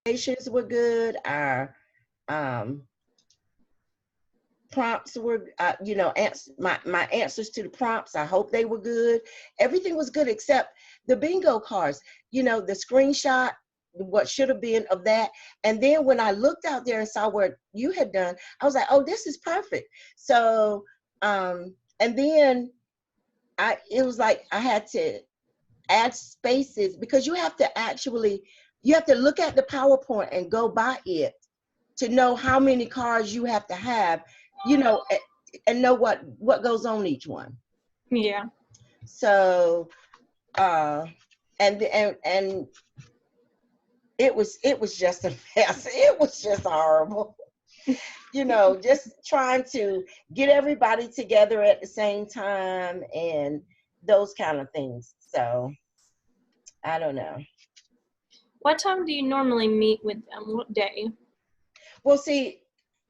evaluations were good. Our prompts were, my answers to the prompts, I hope they were good. Everything was good except the bingo cards, the screenshot, what should have been of that. And then when I looked out there and saw what you had done, I was like, oh, this is perfect. So, and then it was like I had to add spaces, because you have to look at the PowerPoint and go by it to know how many cards you have to have, and know what goes on each one. Yeah. So, and it was just a mess. It was just horrible. Just trying to get everybody together at the same time and those kind of things. So, I don't know. What time do you normally meet with them? What day? Well, see,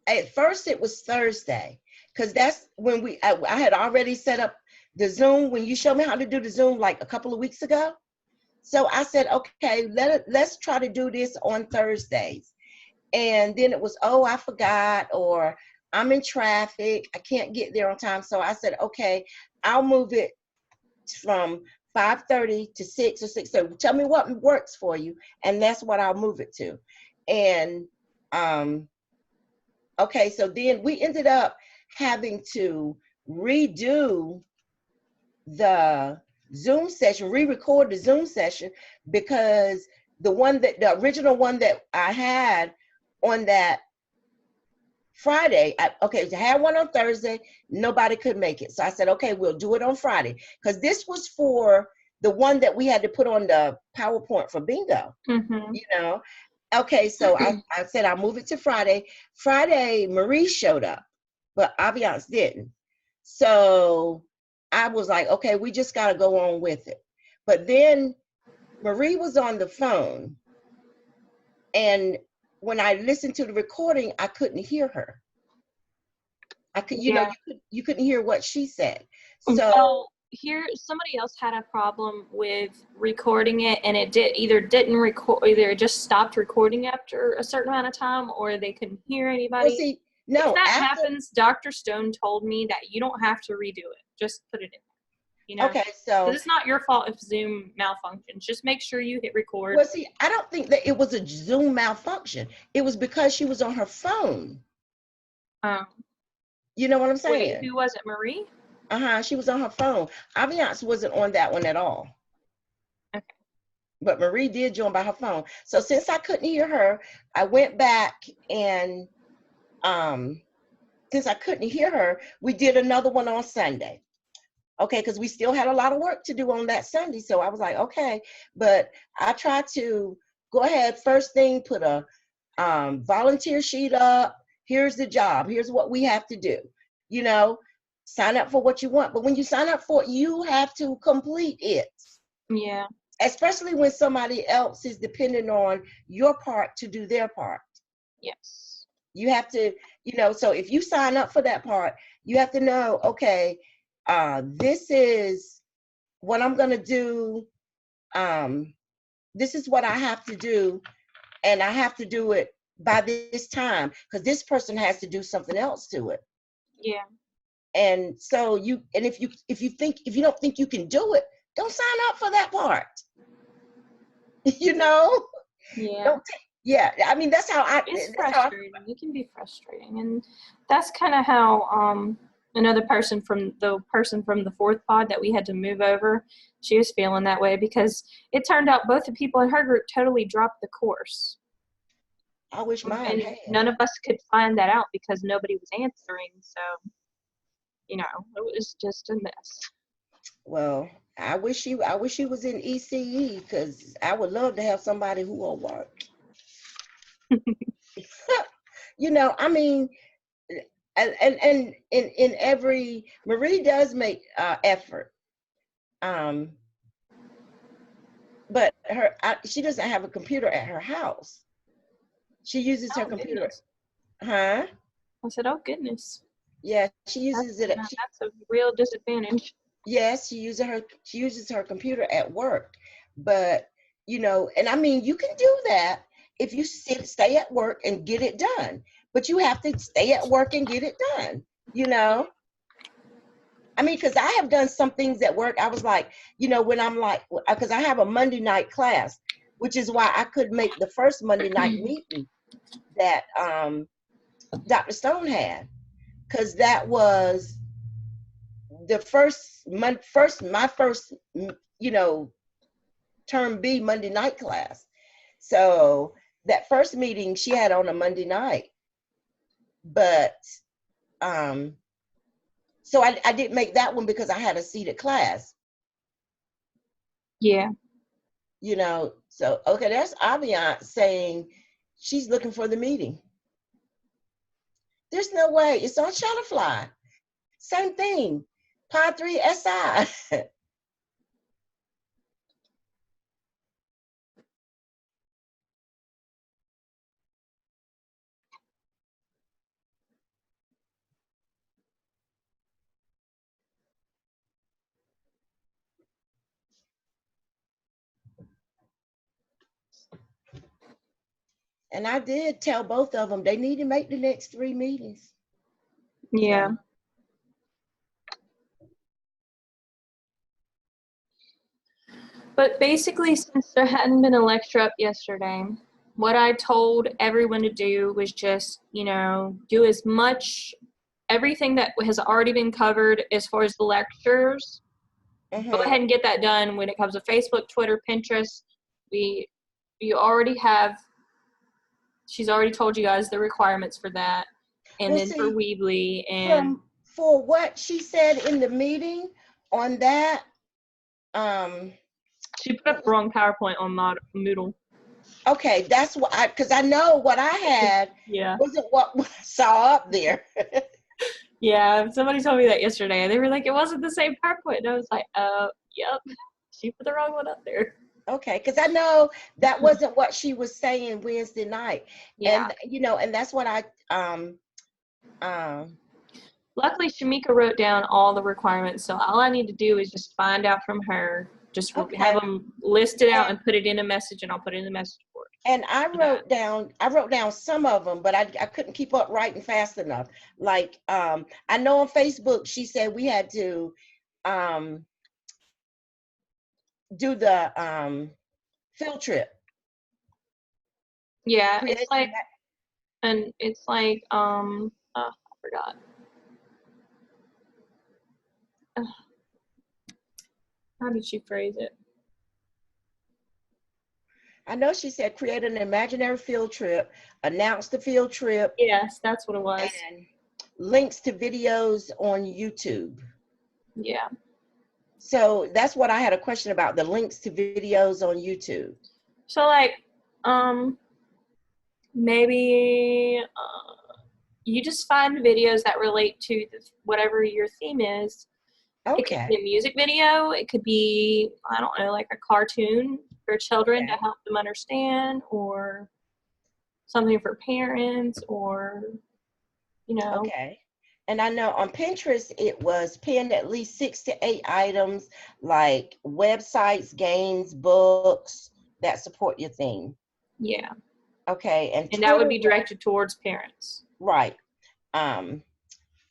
at first it was Thursday, because that's when I had already set up the Zoom when you showed me how to do the Zoom like a couple of weeks ago. So I said, okay, let's try to do this on Thursdays. And then it was, oh, I forgot, or I'm in traffic, I can't get there on time. So I said, okay, I'll move it from 5:30 to 6 or 6:30. Tell me what works for you, and that's what I'll move it to. And okay, so then we ended up having to redo the Zoom session, re-record the Zoom session, because the original one that I had on that Friday, I had one on Thursday, nobody could make it. So I said, okay, we'll do it on Friday, because this was for the one that we had to put on the PowerPoint for bingo, Okay, so I said I'll move it to Friday. Friday, Marie showed up, but Aviance didn't. So I was like, okay, we just got to go on with it. But then Marie was on the phone, and when I listened to the recording, I couldn't hear her. I could, you couldn't hear what she said. So here, somebody else had a problem with recording it, and it didn't record, either it just stopped recording after a certain amount of time, or they couldn't hear anybody. Well, see, no, if that happens, Dr. Stone told me that you don't have to redo it. Just put it in. Okay, so it's not your fault if Zoom malfunctions. Just make sure you hit record. Well, see, I don't think that it was a Zoom malfunction. It was because she was on her phone. You know what I'm saying? Wait, who was it, Marie? She was on her phone. Aviance wasn't on that one at all. Okay. But Marie did join by her phone. So since I couldn't hear her, I went back and since I couldn't hear her, we did another one on Sunday. Okay, because we still had a lot of work to do on that Sunday. So I was like, okay, but I tried to go ahead, first thing, put a volunteer sheet up. Here's the job. Here's what we have to do. Sign up for what you want. But when you sign up for it, you have to complete it. Yeah. Especially when somebody else is depending on your part to do their part. Yes. You have to, so if you sign up for that part, you have to know, okay, this is what I'm going to do. This is what I have to do. And I have to do it by this time, because this person has to do something else to it. Yeah. And so if you don't think you can do it, don't sign up for that part. Yeah. I mean, that's how it's frustrating. It can be frustrating. And that's kind of how another person from the fourth pod that we had to move over, she was feeling that way, because it turned out both the people in her group totally dropped the course. I wish mine had. None of us could find that out because nobody was answering. So, it was just a mess. I wish he was in ECE, because I would love to have somebody who will work. I mean, and in every, Marie does make effort, but she doesn't have a computer at her house. She uses her computer. Goodness. Huh? I said, oh goodness. Yeah, she uses it. That's a real disadvantage. Yes, she uses her computer at work, but and I mean, you can do that, if you stay at work and get it done. But you have to stay at work and get it done, you know? I mean, because I have done some things at work. I was like, when I'm like, because I have a Monday night class, which is why I couldn't make the first Monday night meeting that Dr. Stone had, because that was the my first, term B Monday night class. So that first meeting she had on a Monday night, but so I didn't make that one because I had a seated class. Yeah. So okay, that's Aviant saying she's looking for the meeting. There's no way. It's on Shutterfly. Same thing. Pod 3 SI. And I did tell both of them they need to make the next 3 meetings. Yeah. So. But basically, since there hadn't been a lecture up yesterday, what I told everyone to do was just, do as much, everything that has already been covered as far as the lectures. Mm-hmm. Go ahead and get that done when it comes to Facebook, Twitter, Pinterest. You already have, she's already told you guys the requirements for that. And then for Weebly and for what she said in the meeting on that, she put up the wrong PowerPoint on Moodle. Okay, that's what because I know what I had wasn't what I saw up there. Yeah, somebody told me that yesterday. They were like, it wasn't the same PowerPoint. And I was like, yep, she put the wrong one up there. Okay, because I know that wasn't what she was saying Wednesday night. Yeah. And, and that's what I, luckily, Shamika wrote down all the requirements. So all I need to do is just find out from her, just have them listed out and put it in a message, and I'll put it in the message board. And I wrote down some of them, but I couldn't keep up writing fast enough. Like, I know on Facebook, she said we had to do the field trip. Yeah, it's like, I forgot. How did she phrase it? I know she said create an imaginary field trip, announce the field trip. Yes, that's what it was. And links to videos on YouTube. Yeah. So that's what I had a question about, the links to videos on YouTube. So like, maybe you just find videos that relate to whatever your theme is. Okay. It could be a music video. It could be, I don't know, like a cartoon for children to help them understand, or something for parents, or, Okay. And I know on Pinterest, it was pinned at least 6 to 8 items, like websites, games, books that support your theme. Yeah. Okay. And that would be directed towards parents. Right.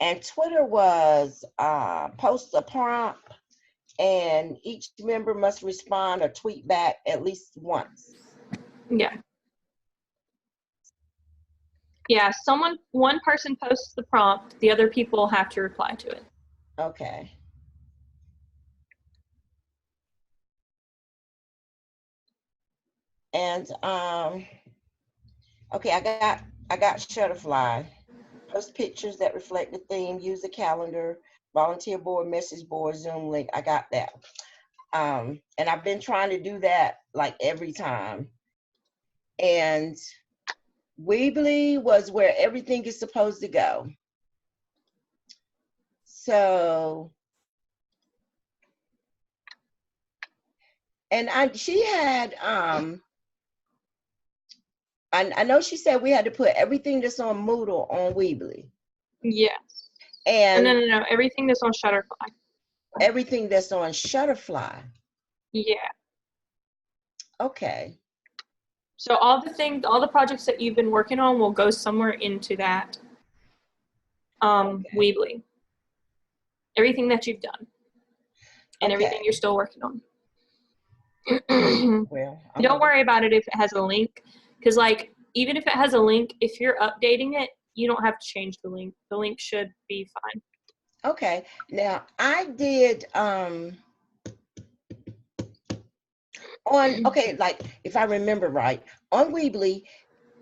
And Twitter was post a prompt, and each member must respond or tweet back at least once. Yeah. Yeah, one person posts the prompt, the other people have to reply to it. Okay. And okay, I got Shutterfly. Post pictures that reflect the theme, use a calendar, volunteer board, message board, Zoom link. I got that. And I've been trying to do that like every time. And Weebly was where everything is supposed to go. So, and she had, I know she said we had to put everything that's on Moodle on Weebly. Yes. And no, everything that's on Shutterfly. Everything that's on Shutterfly. Yeah. Okay. So all the projects that you've been working on will go somewhere into that Weebly. Everything that you've done and everything you're still working on. Well, don't worry about it if it has a link, because like even if it has a link, if you're updating it, you don't have to change the link. The link should be fine. Okay. Now I did like if I remember right, on Weebly,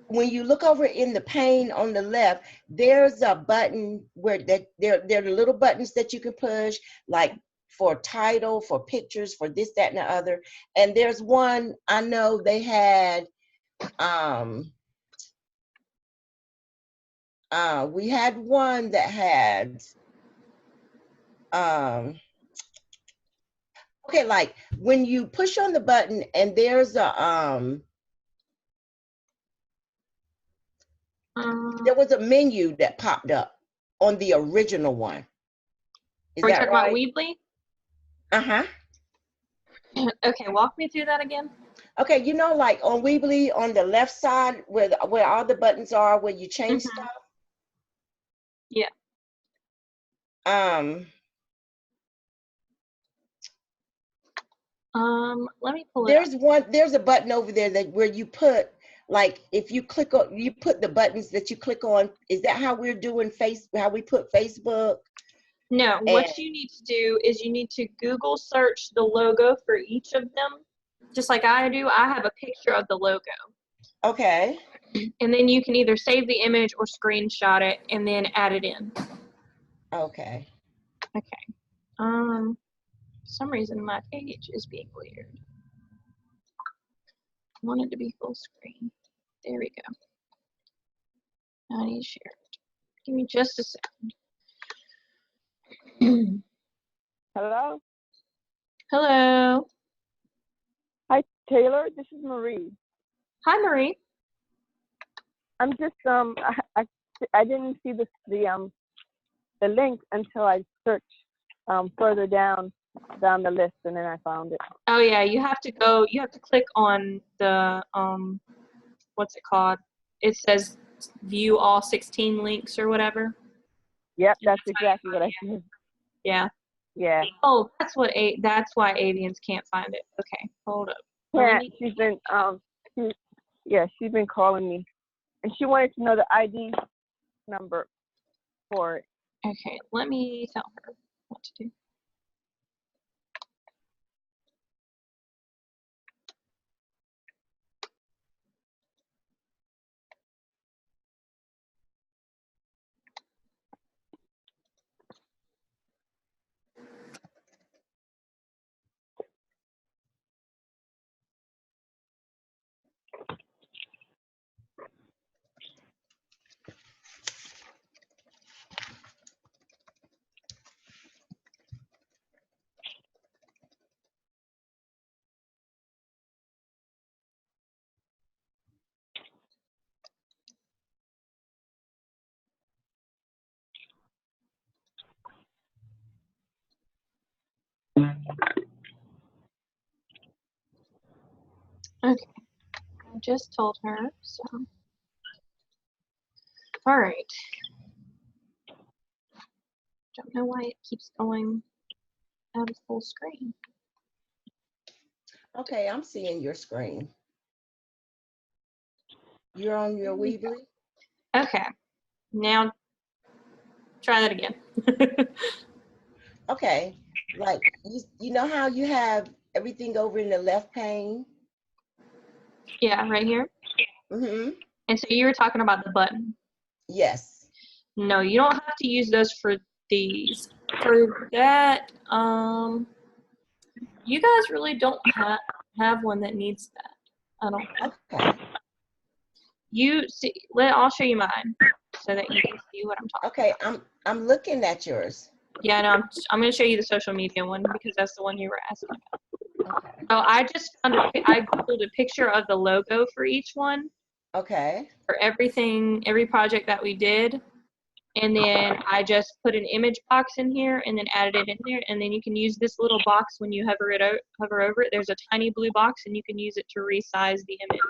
when you look over in the pane on the left, there's a button where there are little buttons that you can push, like for title, for pictures, for this, that, and the other. And there's one, I know they had, we had one that had, okay, like when you push on the button and there's a, there was a menu that popped up on the original one. Is Are we that talking right? about Weebly? Uh-huh. Okay, walk me through that again. Okay, you know, like on Weebly, on the left side where all the buttons are, where you change stuff. Yeah. Let me pull it up. There's a button over there that where you put, like, if you click on, you put the buttons that you click on. Is that how we're doing how we put Facebook? No, what you need to do is you need to Google search the logo for each of them. Just like I do, I have a picture of the logo. Okay. And then you can either save the image or screenshot it and then add it in. Okay. Okay. For some reason my page is being weird. I want it to be full screen. There we go. Now I need to share it. Give me just a second. Hello? Hello. Hi, Taylor. This is Marie. Hi, Marie. I'm just I didn't see the link until I searched further down the list, and then I found it. Oh yeah, you have to click on the what's it called? It says view all 16 links or whatever. Yep, that's exactly what I did. Yeah. Yeah. Oh, that's why avians can't find it. Okay, hold up. Yeah, she's been calling me, and she wanted to know the ID number for it. Okay, let me tell her what to do. Okay, I just told her, so. All right. Don't know why it keeps going out of full screen. Okay, I'm seeing your screen. You're on your Weebly? Okay, now try that again. Okay, like you know how you have everything over in the left pane? Yeah, right here. Mm-hmm. And so you were talking about the button. Yes. No, you don't have to use those for these. For that, you guys really don't have one that needs that. I don't think. Okay. You see, I'll show you mine so that you can see what I'm talking about. Okay, I'm looking at yours. Yeah, no, I'm going to show you the social media one because that's the one you were asking about. Okay. So I just I Googled a picture of the logo for each one. Okay. For every project that we did. And then I just put an image box in here and then added it in there. And then you can use this little box when you hover over it. There's a tiny blue box and you can use it to resize the image.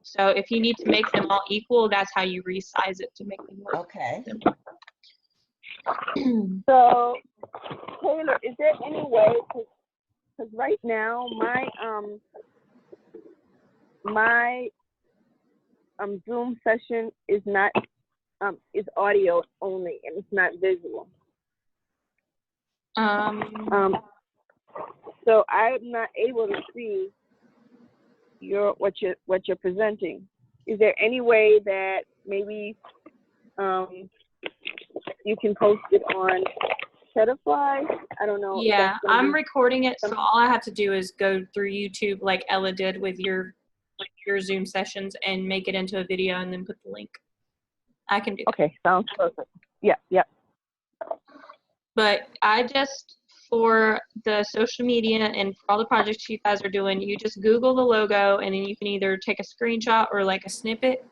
So if you need to make them all equal, that's how you resize it to make them work. Okay. So, Taylor, is there any way, because right now my Zoom session is not is audio only and it's not visual. So I'm not able to see what you're presenting. Is there any way that maybe you can post it on Shutterfly? I don't know. Yeah, I'm recording it, so all I have to do is go through YouTube like Ella did with your Zoom sessions and make it into a video and then put the link. I can do that. Okay, sounds perfect. Yeah, yeah. But I just, for the social media and for all the projects you guys are doing, you just Google the logo and then you can either take a screenshot or like a snippet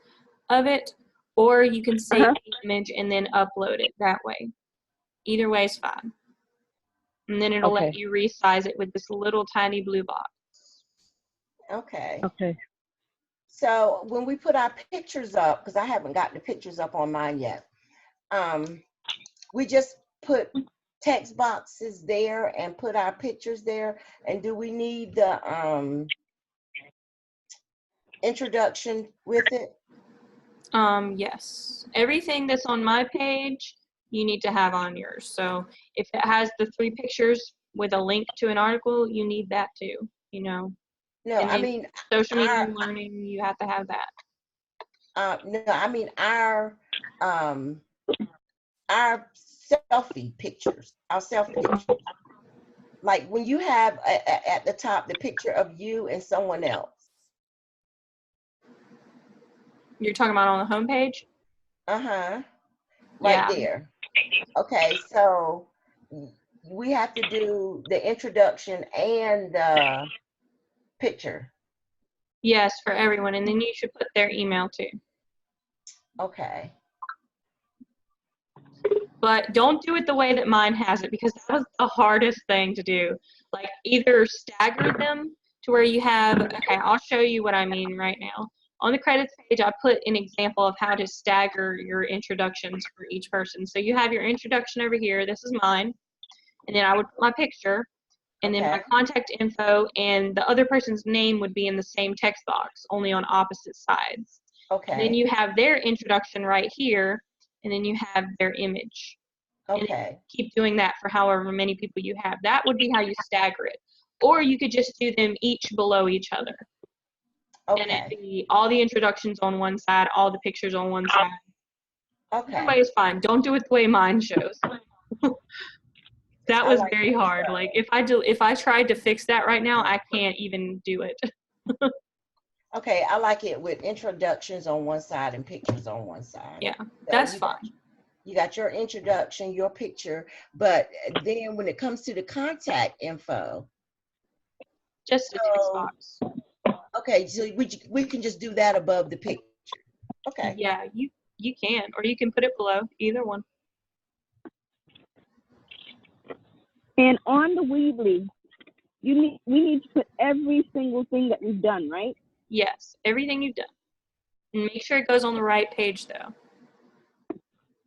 of it, or you can save the image and then upload it that way. Either way is fine. And then it'll let you resize it with this little tiny blue box. Okay. Okay. So when we put our pictures up, because I haven't got the pictures up on mine yet, we just put text boxes there and put our pictures there. And do we need the introduction with it? Yes. Everything that's on my page, you need to have on yours. So if it has the 3 pictures with a link to an article, you need that too, you know. No, And I mean, social media learning, you have to have that. no, I mean our selfie pictures, our self pictures. Like when you have at the top the picture of you and someone else. You're talking about on the homepage? Right Yeah. there. Okay, so we have to do the introduction and the picture. Yes, for everyone. And then you should put their email too. Okay. But don't do it the way that mine has it, because that was the hardest thing to do. Like either stagger them to where you have, okay, I'll show you what I mean right now. On the credits page, I put an example of how to stagger your introductions for each person. So you have your introduction over here. This is mine. And then I would put my picture, and then my contact info, and the other person's name would be in the same text box, only on opposite sides. Okay. And then you have their introduction right here, and then you have their image. Okay. And keep doing that for however many people you have. That would be how you stagger it. Or you could just do them each below each other. Okay. And it'd be all the introductions on one side, all the pictures on one side. Okay. Either way is fine. Don't do it the way mine shows. That was very hard. Like if I tried to fix that right now, I can't even do it. Okay, I like it with introductions on one side and pictures on one side. Yeah, So that's fine. You got your introduction, your picture, but then when it comes to the contact info, just a text box. Okay, so we can just do that above the picture. Okay. Yeah, you can, or you can put it below, either one. And on the Weebly, we need to put every single thing that we've done, right? Yes, everything you've done. And make sure it goes on the right page, though.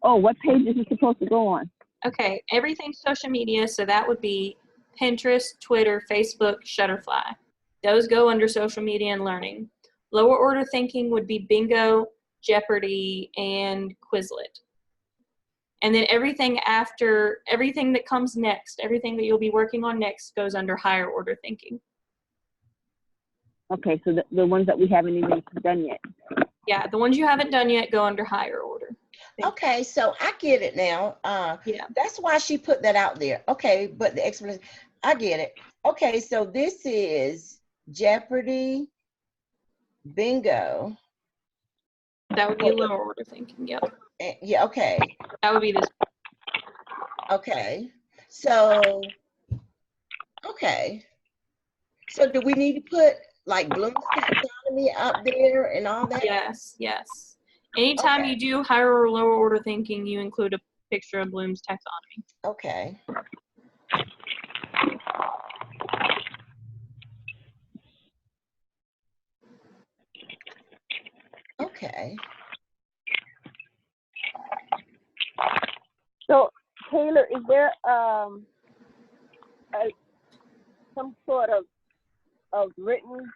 Oh, what page is it supposed to go on? Okay, everything social media, so that would be Pinterest, Twitter, Facebook, Shutterfly. Those go under social media and learning. Lower order thinking would be Bingo, Jeopardy, and Quizlet. And then everything that comes next, everything that you'll be working on next goes under higher order thinking. Okay, so the ones that we haven't even done yet. Yeah, the ones you haven't done yet go under higher order. Okay, so I get it now. Yeah. That's why she put that out there. Okay, but the explanation, I get it. Okay, so this is Jeopardy, Bingo. That would be lower order thinking, yep. Yeah, okay. That would be this. Okay, so, okay. So do we need to put like Bloom's taxonomy up there and all that? Yes, yes. Anytime you do higher or lower order thinking, you include a picture of Bloom's taxonomy. Okay. Okay. So, Taylor, is there some sort of written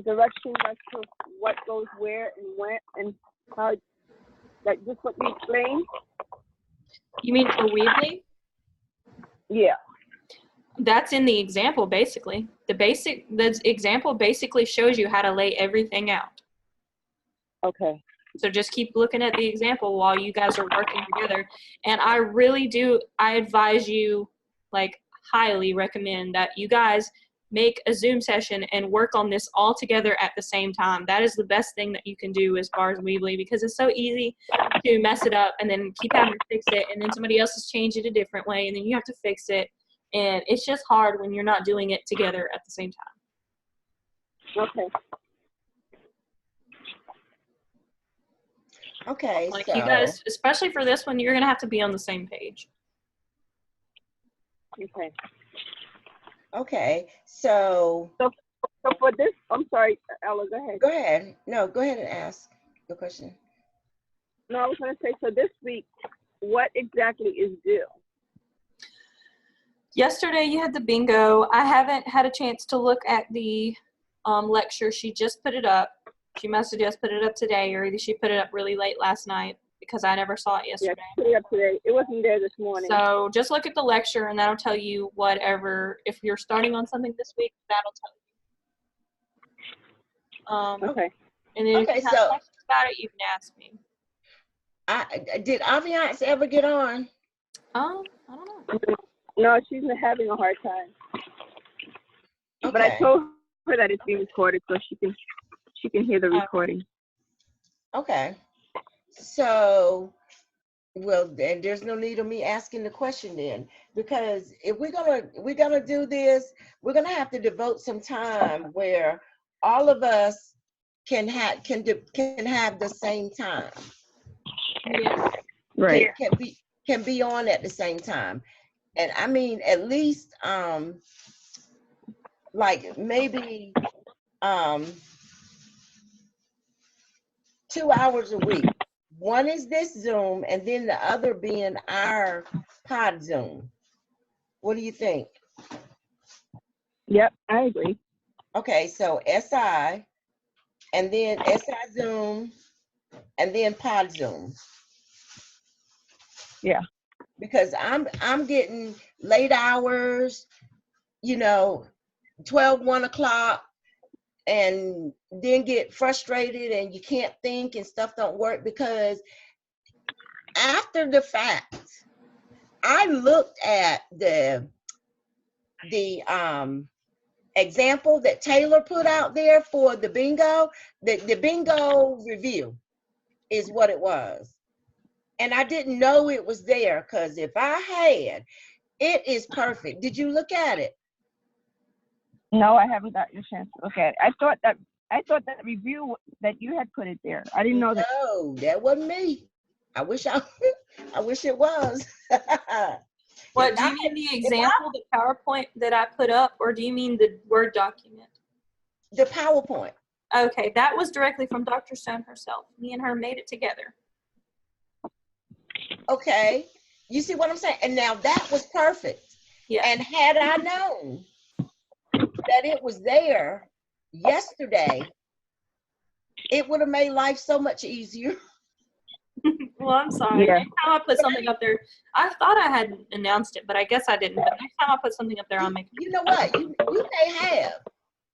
directions as to what goes where and when and how, like just what you explained? You mean for Weebly? Yeah. That's in the example, basically. The example basically shows you how to lay everything out. Okay. So just keep looking at the example while you guys are working together. And I advise you, like, highly recommend that you guys make a Zoom session and work on this all together at the same time. That is the best thing that you can do as far as Weebly, because it's so easy to mess it up and then keep having to fix it, and then somebody else has changed it a different way, and then you have to fix it. And it's just hard when you're not doing it together at the same time. Okay. Okay, Like, so you guys, especially for this one, you're going to have to be on the same page. Okay. okay, so So for this, I'm sorry, Ella, go ahead. go ahead. No, go ahead and ask the question. No, I was going to say, so this week, what exactly is due? Yesterday you had the bingo. I haven't had a chance to look at the lecture. She just put it up. She must have just put it up today, or either she put it up really late last night because I never saw it yesterday. Yeah, put it up today. It wasn't there this morning. So just look at the lecture, and that'll tell you whatever. If you're starting on something this week, that'll tell you. Okay. And then Okay, if you have so questions about it, you can ask me. did Aviance ever get on? I don't know. No, she's having a hard time. Okay. But I told her that it's being recorded, so she can hear the recording. Okay. So, well, then there's no need of me asking the question then, because if we're gonna do this, we're gonna have to devote some time where all of us can have the same time. Yeah. Right. Can be on at the same time. And I mean, at least like maybe 2 hours a week. One is this Zoom, and then the other being our pod Zoom. What do you think? Yep, I agree. Okay, so SI, and then SI Zoom, and then pod Zoom. Yeah. Because I'm getting late hours, 12, 1 o'clock, and then get frustrated and you can't think and stuff don't work, because after the fact, I looked at the example that Taylor put out there for the bingo. The bingo review is what it was. And I didn't know it was there, because if I had, it is perfect. Did you look at it? No, I haven't gotten a chance to look at it. I thought that review that you had put it there. I didn't know that. No, that wasn't me. I wish it was. What, do you mean the example, the PowerPoint that I put up, or do you mean the Word document? The PowerPoint. Okay, that was directly from Dr. Stone herself. Me and her made it together. Okay, you see what I'm saying? And now that was perfect. Yeah. And had I known that it was there yesterday, it would have made life so much easier. Well, I'm sorry. Yeah. Next time I put something up there, I thought I had announced it, but I guess I didn't. But next time I put something up there, I'll make it. You know what? You may have,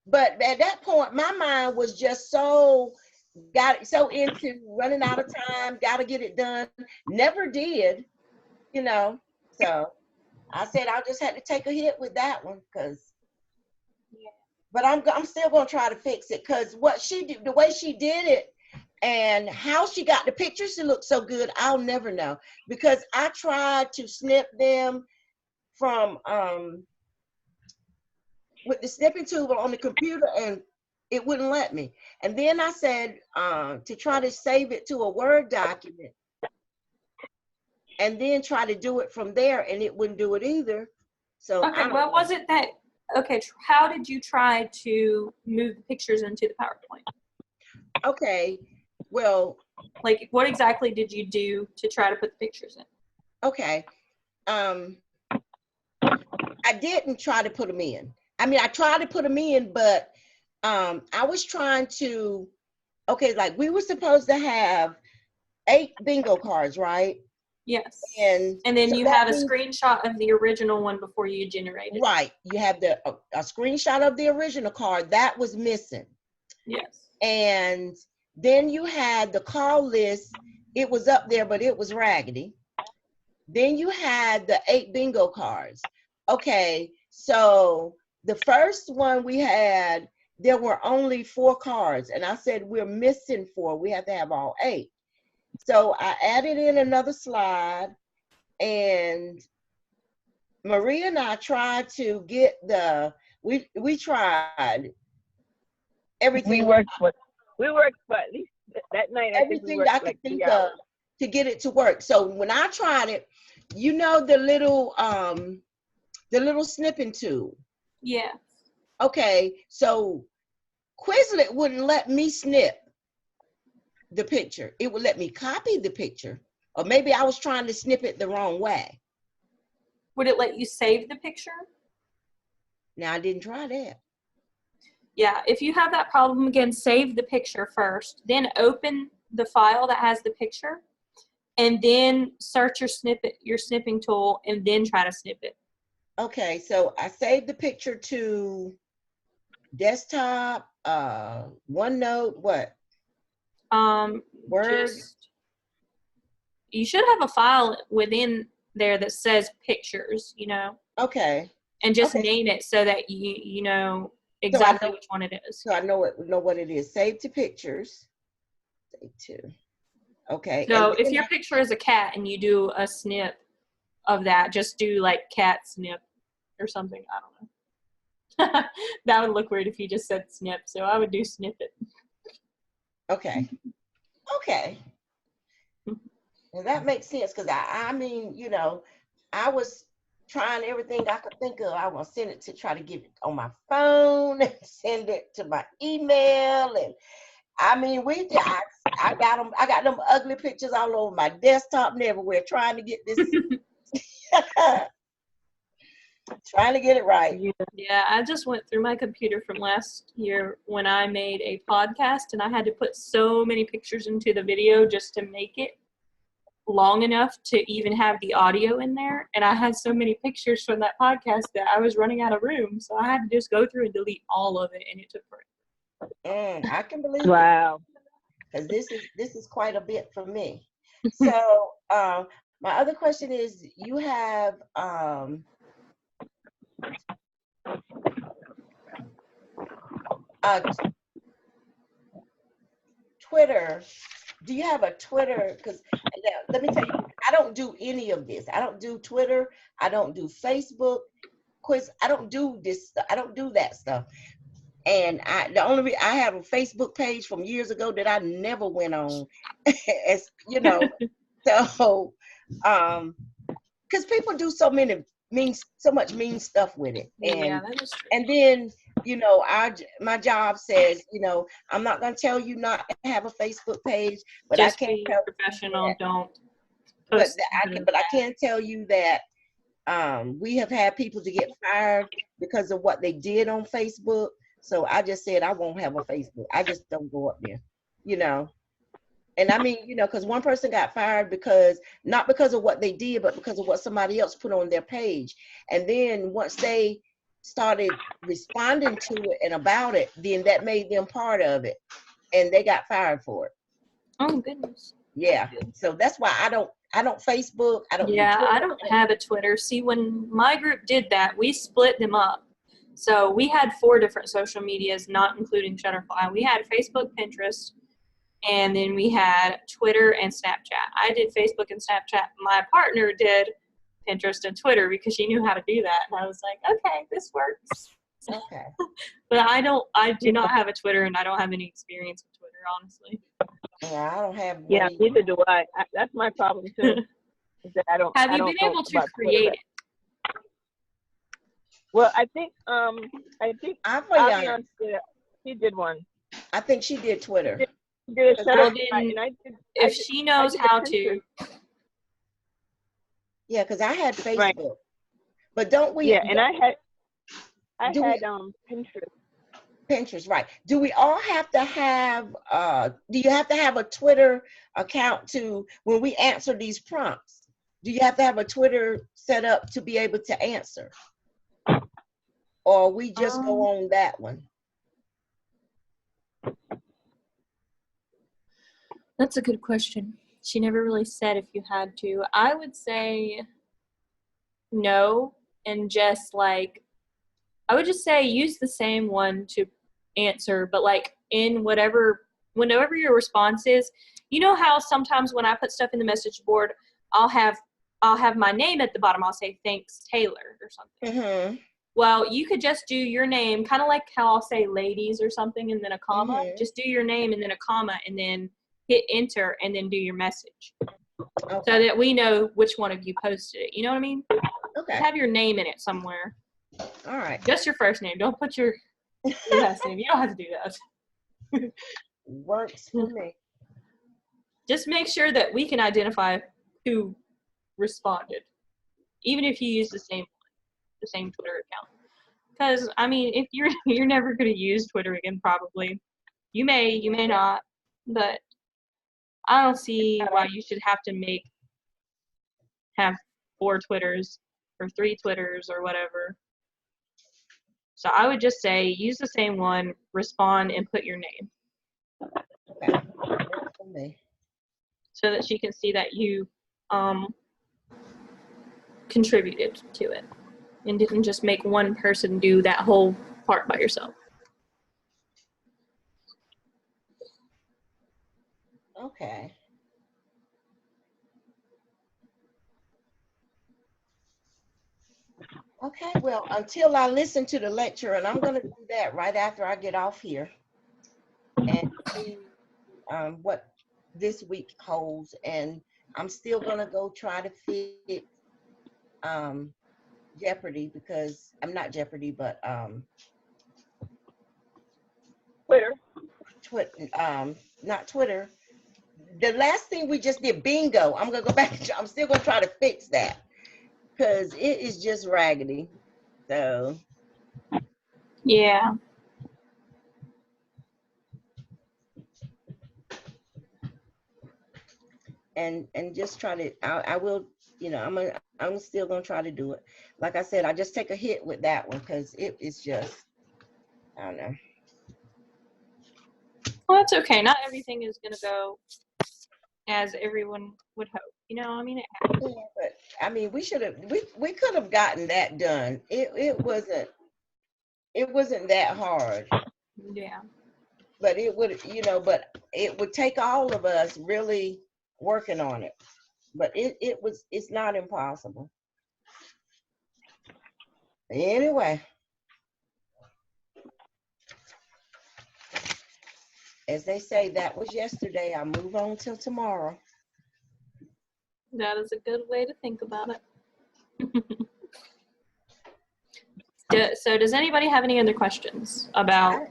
but at that point, my mind was just so into running out of time, got to get it done. Never did, So I said I just had to take a hit with that one, because. Yeah. But I'm still gonna try to fix it, because what she did, the way she did it, and how she got the pictures to look so good, I'll never know, because I tried to snip them from with the snipping tool on the computer, and it wouldn't let me. And then I said to try to save it to a Word document, and then try to do it from there, and it wouldn't do it either. So Okay, what was it that Okay, how did you try to move the pictures into the PowerPoint? Okay, well, Like, what exactly did you do to try to put the pictures in? okay. I didn't try to put them in. I mean, I tried to put them in, but I was trying to, okay, like we were supposed to have 8 bingo cards, right? Yes. And then so you that had a means, screenshot of the original one before you generated. right, you have a screenshot of the original card that was missing. Yes. And then you had the call list. It was up there, but it was raggedy. Then you had the 8 bingo cards. Okay, so the first one we had, there were only 4 cards, and I said we're missing 4. We have to have all 8. So I added in another slide, and Maria and I tried to get we tried everything. We worked for at least that night. I think we Everything worked that I could like 3 think hours. of to get it to work. So when I tried it, you know the little snipping tool. Yeah. Okay, so Quizlet wouldn't let me snip the picture. It would let me copy the picture, or maybe I was trying to snip it the wrong way. Would it let you save the picture? Now I didn't try that. Yeah, if you have that problem again, save the picture first, then open the file that has the picture, and then search your snipping tool, and then try to snip it. Okay, so I saved the picture to desktop, OneNote, what? Word? You should have a file within there that says pictures, Okay. and just Okay. name it so that you know exactly which one it is. So I know what it is. Save to pictures. Save to. Okay. So if your picture is a cat and you do a snip of that, just do like cat snip or something. I don't know. That would look weird if you just said snip. So I would do snip it. Okay. Okay. Well, that makes sense because I mean, I was trying everything I could think of. I was send it to try to get it on my phone and send it to my email, and I mean, I got them ugly pictures all over my desktop and everywhere, trying to get this, trying to get it right. Yeah, I just went through my computer from last year when I made a podcast, and I had to put so many pictures into the video just to make it long enough to even have the audio in there. And I had so many pictures from that podcast that I was running out of room, so I had to just go through and delete all of it, and it took forever. I can believe Wow. Because this is quite a bit for me. So my other question is, you have Twitter. Do you have a Twitter? Because let me tell you, I don't do any of this. I don't do Twitter. I don't do Facebook. Quiz. I don't do this. I don't do that stuff. And I have a Facebook page from years ago that I never went on, as you know. So, because people do so much mean stuff with it, and Yeah, that is true. and then my job says, I'm not gonna tell you not to have a Facebook page, but Just I can't be tell professional. Don't. but I can tell you that we have had people to get fired because of what they did on Facebook. So I just said I won't have a Facebook. I just don't go up there, And I mean, because one person got fired not because of what they did, but because of what somebody else put on their page. And then once they started responding to it and about it, then that made them part of it. And they got fired for it. Oh, goodness. Yeah. So that's why I don't Facebook. I don't. Yeah, I don't have a Twitter. See, when my group did that, we split them up. So we had 4 different social medias, not including Shutterfly. We had Facebook, Pinterest, and then we had Twitter and Snapchat. I did Facebook and Snapchat. My partner did Pinterest and Twitter because she knew how to do that. And I was like, okay, this works. Okay. But I do not have a Twitter, and I don't have any experience with Twitter, honestly. Yeah, I don't have. Yeah, neither do I. That's my problem too. Is that I don't. Have I you don't been know able to about create Twitter. it? Well, I think Avian, Avian did. She did one. I think she did Twitter. She did a setup, Well, then, and if she knows the how Pinterest. to, Yeah, because I had Right. Facebook. But don't we? Yeah, and I had Do we, Pinterest. Pinterest, right? Do we all have to have? Do you have to have a Twitter account to when we answer these prompts? Do you have to have a Twitter set up to be able to answer, or we just go on that one? that's a good question. She never really said if you had to. I would say no, and just like, I would just say use the same one to answer, but like in whenever your response is, you know how sometimes when I put stuff in the message board, I'll have my name at the bottom. I'll say thanks Taylor or something. Mm-hmm. Well, you could just do your name, kind of like how I'll say ladies or something and then a comma. Mm-hmm. Just do your name and then a comma and then hit enter and then do your message. Okay. So that we know which one of you posted it. You know what I mean? Okay. Just have your name in it somewhere. All right. Just your first name. Don't put your last name. You don't have to do that. Works for me. Just make sure that we can identify who responded, even if you use the same Twitter account. Because I mean, if you're never going to use Twitter again, probably you may not, but I don't see why you should have to have 4 Twitters or 3 Twitters or whatever. So I would just say use the same one, respond, and put your name. Okay. Works for me. So that she can see that you contributed to it and didn't just make one person do that whole part by yourself. Okay. Okay, well, until I listen to the lecture, and I'm going to do that right after I get off here and see what this week holds. And I'm still going to go try to fit Jeopardy, because I'm not Jeopardy, but Twitter. not Twitter. The last thing we just did, bingo. I'm going to go back. I'm still going to try to fix that because it is just raggedy. So. Yeah. And just try to, I will, you know, I'm still gonna try to do it. Like I said, I just take a hit with that one because it is just, I don't know. Well, that's okay. Not everything is going to go as everyone would hope. You know, I mean, it happens. Yeah, but I mean, we could have gotten that done. It wasn't that hard. Yeah. But it would, you know, but it would take all of us really working on it. But it's not impossible. Anyway. As they say, that was yesterday. I'll move on till tomorrow. That is a good way to think about it. So does anybody have any other questions about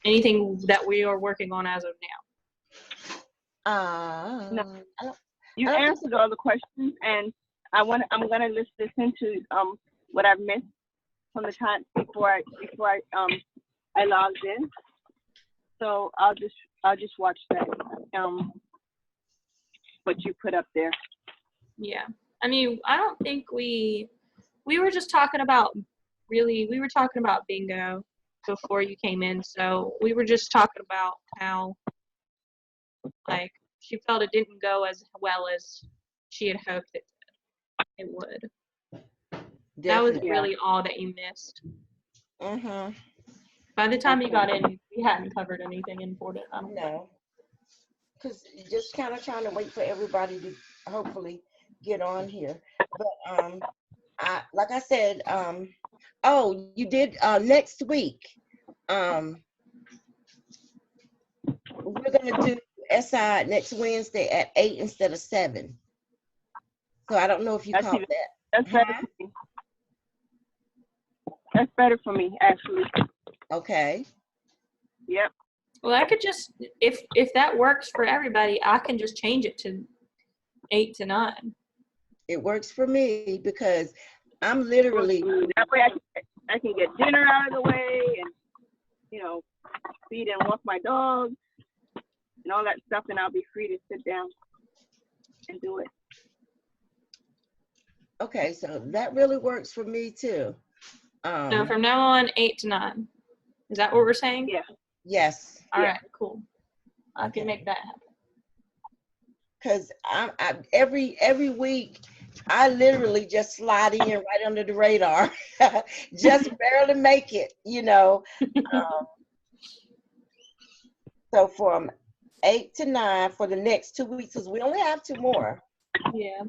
anything that we are working on as of now? No. You answered all the questions, and I'm gonna listen to what I've missed from the time before I logged in. So I'll just watch that what you put up there. Yeah. I mean, I don't think we were just talking about bingo before you came in. So we were just talking about how like she felt it didn't go as well as she had hoped it would. Definitely. That was really all that you missed. Mm-hmm. By the time you got in, we hadn't covered anything important. I don't know. Because just kind of trying to wait for everybody to hopefully get on here. But like I said, oh, you did next week. We're gonna do SI next Wednesday at 8 instead of 7. So I don't know if you caught that. That's better. That's better for me, actually. Okay. Yep. Well, I could just, if that works for everybody, I can just change it to 8 to 9. It works for me because I'm literally, That way I can get dinner out of the way and, you know, feed and walk my dog and all that stuff, and I'll be free to sit down and do it. okay, so that really works for me too. So from now on, 8 to 9. Is that what we're saying? Yeah. Yes. All Yeah. right, cool. I can make that happen. Because I every week I literally just slide in right under the radar, just barely make it, you know. So from 8 to 9 for the next 2 weeks, because we only have 2 more. Yeah.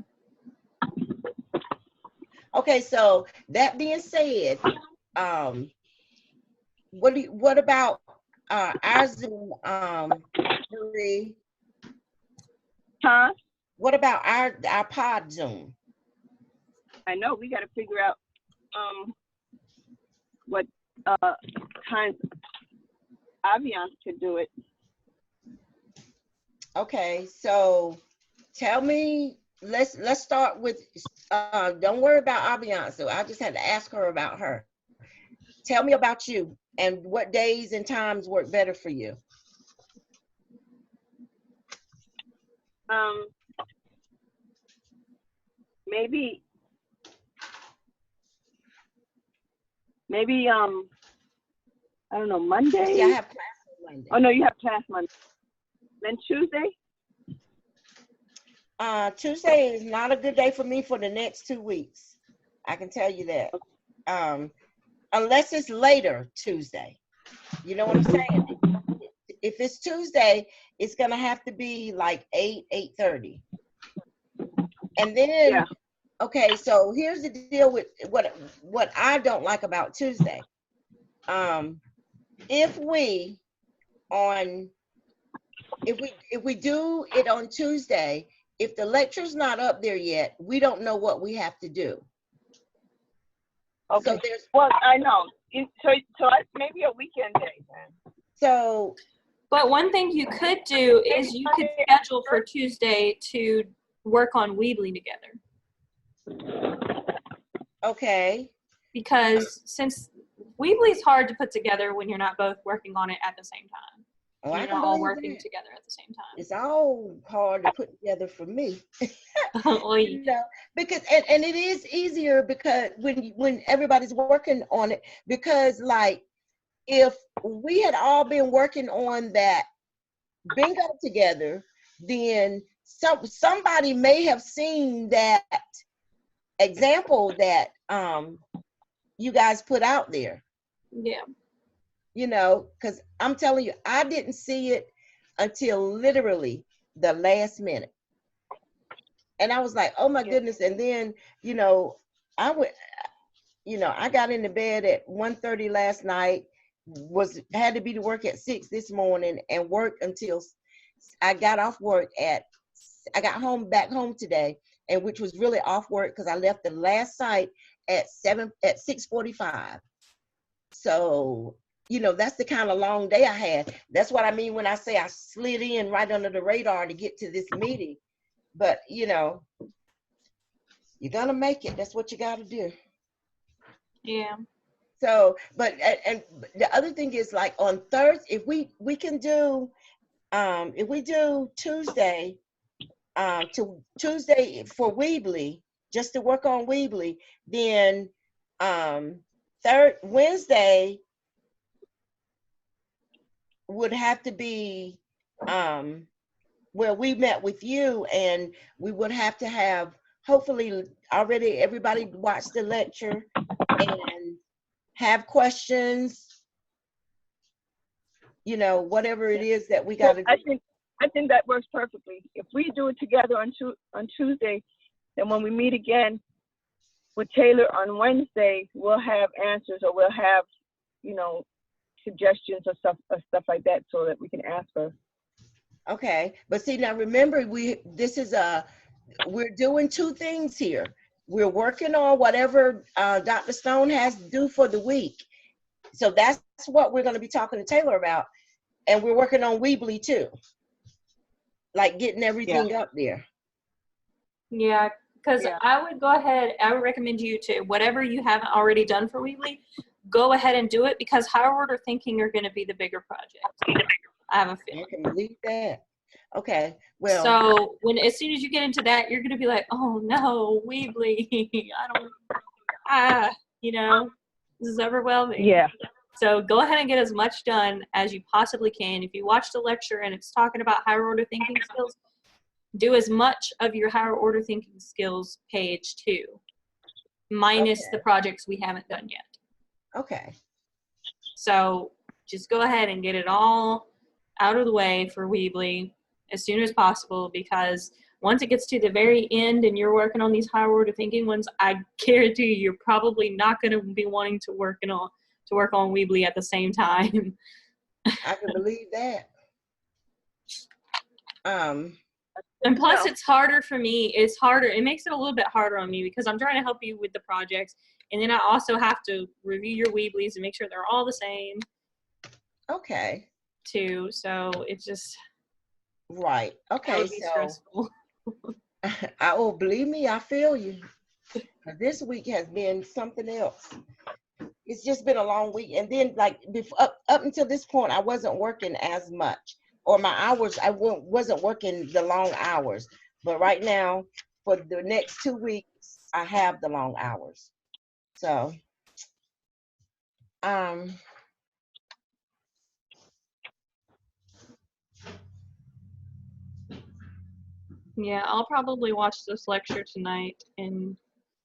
Okay, so that being said, what about our Zoom, Marie? Huh? What about our pod Zoom? I know we got to figure out what kinds of Aviance could do it. Okay, so tell me, let's start with, don't worry about Aviance. So I just had to ask her about her. Tell me about you and what days and times work better for you. Maybe I don't know, Monday. See, I have class on Monday. Oh no, you have class Monday. Then Tuesday? Tuesday is not a good day for me for the next 2 weeks. I can tell you that. Unless it's later Tuesday. You know what I'm saying? If it's Tuesday, it's gonna have to be like 8:30. And then, yeah. Okay, so here's the deal with what I don't like about Tuesday. If we do it on Tuesday, if the lecture's not up there yet, we don't know what we have to do. Okay. So well, I know. So it's maybe a weekend day then. So. But one thing you could do is you could schedule for Tuesday to work on Weebly together. Okay. Because since Weebly's hard to put together when you're not both working on it at the same time. Oh, you're not all working together at the same time. It's all hard to put together for me. You know, because and it is easier because when everybody's working on it, because like if we had all been working on that bingo together, then somebody may have seen that example that you guys put out there. Yeah. You know, because I'm telling you, I didn't see it until literally the last minute. And I was like, oh my goodness. And then, you know, I got into bed at 1:30 last night, had to be to work at 6 this morning and worked until I got off work I got back home today, and which was really off work because I left the last site at 6:45. So, you know, that's the kind of long day I had. That's what I mean when I say I slid in right under the radar to get to this meeting. But, you know, you're going to make it. That's what you got to do. Yeah. So, but, and the other thing is like on Thursday, if we can do, if we do Tuesday, to Tuesday for Weebly, just to work on Weebly, then Wednesday would have to be where we met with you, and we would have to have hopefully already everybody watch the lecture and have questions, you know, whatever it is that we got to do. I think that works perfectly. If we do it together on Tuesday, then when we meet again with Taylor on Wednesday, we'll have answers, or we'll have, you know, suggestions or stuff like that, so that we can ask her. Okay, but see, now remember, we're doing 2 things here. we're working on whatever Dr. Stone has to do for the week. So that's what we're going to be talking to Taylor about. And we're working on Weebly too, like getting everything up there. Yeah, because Yeah. I would go ahead, I would recommend you to, whatever you haven't already done for Weebly, go ahead and do it, because higher order thinking are going to be the bigger project. I have a feeling. I can believe that. Okay, well. So as soon as you get into that, you're going to be like, oh no, Weebly, you know, this is overwhelming. Yeah. So go ahead and get as much done as you possibly can. If you watch the lecture and it's talking about higher order thinking skills, do as much of your higher order thinking skills page 2, minus the projects we haven't done yet. Okay. So just go ahead and get it all out of the way for Weebly as soon as possible, because once it gets to the very end and you're working on these higher order thinking ones, I guarantee you're probably not going to be wanting to work on Weebly at the same time. I can believe that. And plus, it's harder for me. It's harder. It makes it a little bit harder on me because I'm trying to help you with the projects. And then I also have to review your Weeblies and make sure they're all the same. Okay. Too. So it's just. Right. Okay. So. Stressful. Believe me, I feel you. This week has been something else. It's just been a long week. And then like up until this point, I wasn't working as much. Or my hours, I wasn't working the long hours. But right now, for the next 2 weeks, I have the long hours. So, yeah, I'll probably watch this lecture tonight. And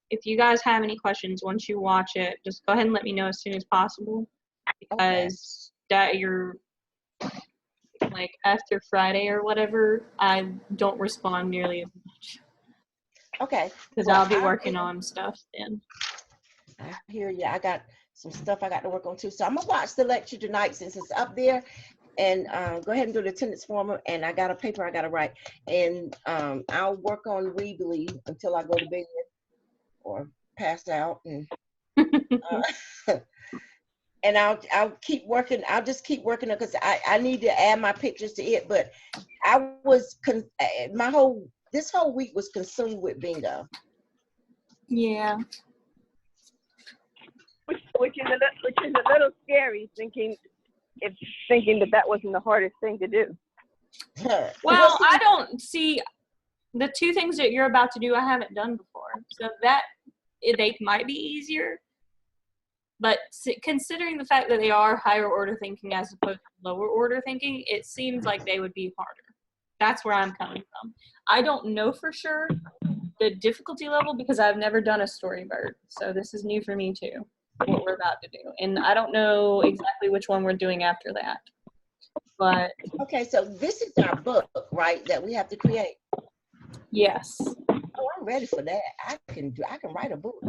if you guys have any questions once you watch it, just go ahead and let me know as soon as possible. Because that you're like after Friday or whatever, I don't respond nearly as much. Okay. Because I'll be working on stuff then. I hear you. I got some stuff I got to work on too. So I'm gonna watch the lecture tonight since it's up there, and go ahead and do the attendance form. And I got a paper I got to write, and I'll work on Weebly until I go to bed or pass out, and and I'll keep working. I'll just keep working because I need to add my pictures to it. But I was this whole week was consumed with bingo. Yeah. Which is a little scary, thinking that wasn't the hardest thing to do. Well, I don't see the 2 things that you're about to do. I haven't done before, so they might be easier. But considering the fact that they are higher order thinking as opposed to lower order thinking, it seems like they would be harder. That's where I'm coming from. I don't know for sure the difficulty level because I've never done a storyboard. So this is new for me too, what we're about to do. And I don't know exactly which one we're doing after that. But okay, so this is our book, right, that we have to create. Yes. Oh, I'm ready for that. I can write a book.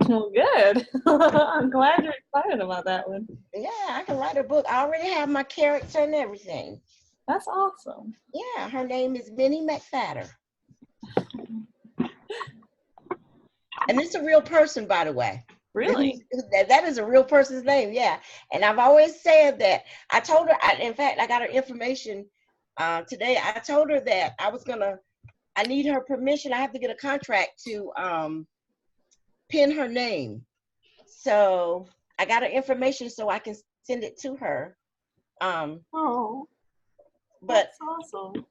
Well, good. I'm glad you're excited about that one. Yeah, I can write a book. I already have my character and everything. That's awesome. Yeah, her name is Minnie McFadder. And it's a real person, by the way. Really? That is a real person's name, yeah. And I've always said that. I told her, in fact, I got her information today. I told her that I need her permission. I have to get a contract to pin her name. So I got her information so I can send it to her. Oh, but that's awesome.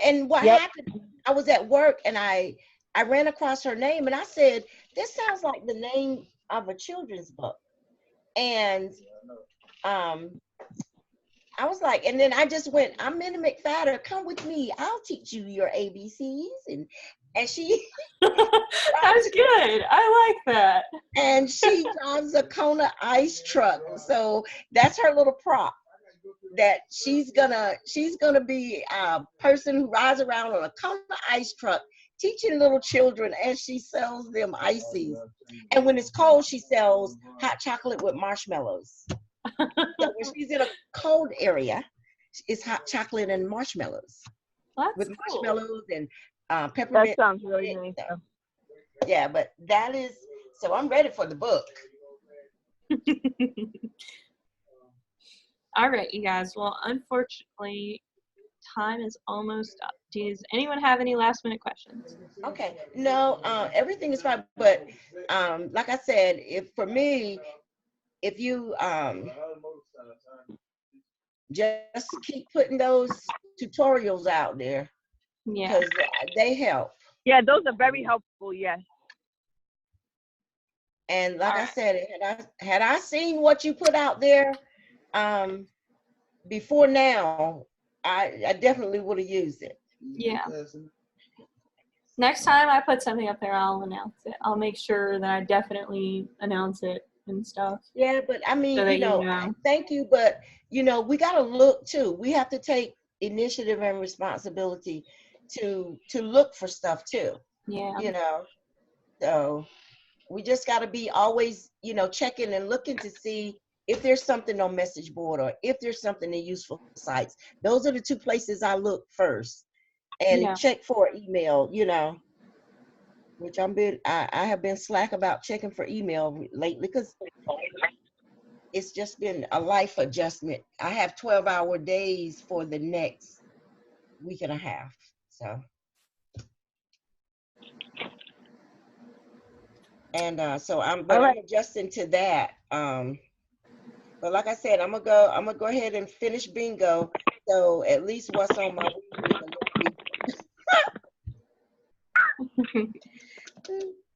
And what happened, I was at work and I ran across her name and I said, this sounds like the name of a children's book. And I was like, and then I just went, I'm Minnie McFadder, come with me. I'll teach you your ABCs. And she that's good. I like that. And she drives a Kona ice truck. So that's her little prop. That she's gonna be a person who rides around on a Kona ice truck teaching little children as she sells them ices. And when it's cold, she sells hot chocolate with marshmallows. So when she's in a cold area, it's hot chocolate and marshmallows. That's with cool. marshmallows and peppermint. That sounds really nice. Yeah, but that is, so I'm ready for the book. All right, you guys. Well, unfortunately, time is almost up. Does anyone have any last minute questions? Okay, no, everything is fine, but like I said, if for me, if you just keep putting those tutorials out there, Yeah. because they help. Yeah, those are very helpful. Yes. And like All I right. said, had I seen what you put out there before now, I definitely would have used it. Yeah. Next time I put something up there, I'll announce it. I'll make sure that I definitely announce it and stuff. Yeah, but I mean, So that you know. thank you, but we got to look too. We have to take initiative and responsibility to look for stuff too. Yeah. So we just got to be always, checking and looking to see if there's something on message board or if there's something in useful sites. Those are the two places I look first, and Yeah. check for email, which I have been slack about checking for email lately because it's just been a life adjustment. I have 12-hour days for the next week and a half. So, and so I'm adjusting to that. But like I said, I'm gonna go ahead and finish bingo. So at least what's on my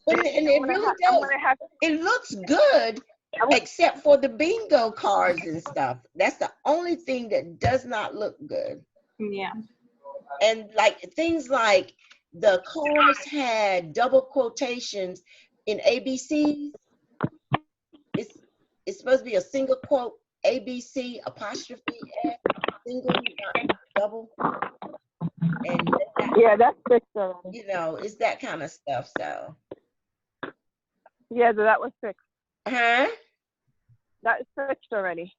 but it really does. It looks good, except for the bingo cards and stuff. That's the only thing that does not look good. Yeah. And like things like the cards had double quotations in ABCs. It's supposed to be a single quote, ABC apostrophe S, single, not double. And yeah, that's fixed already. It's that kind of stuff. So yeah, that was fixed. Huh? That is fixed already.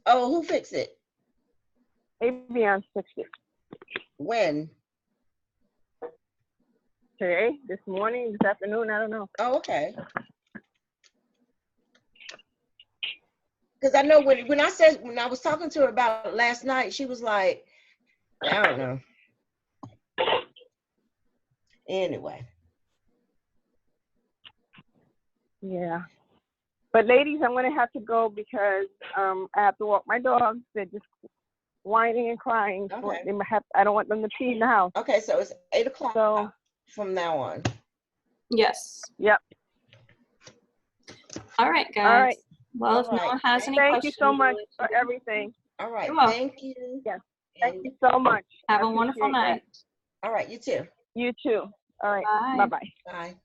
Oh, who fixed it? Avion fixed it. When? Today, this morning, this afternoon, I don't know. Oh, okay. Because I know when I was talking to her about it last night, she was like, I don't know. Anyway. Yeah. But ladies, I'm gonna have to go because I have to walk my dogs. They're just whining and crying. Okay. I don't want them to pee in the house. Okay, so it's 8 o'clock So from now on. Yes. Yep. All right, guys. All right. Well, if no one has any questions. Thank you so much for everything. All right. Thank you. Yes. Thank you so much. Have a wonderful night. All right, you too. You too. All right. Bye. Bye-bye. Bye.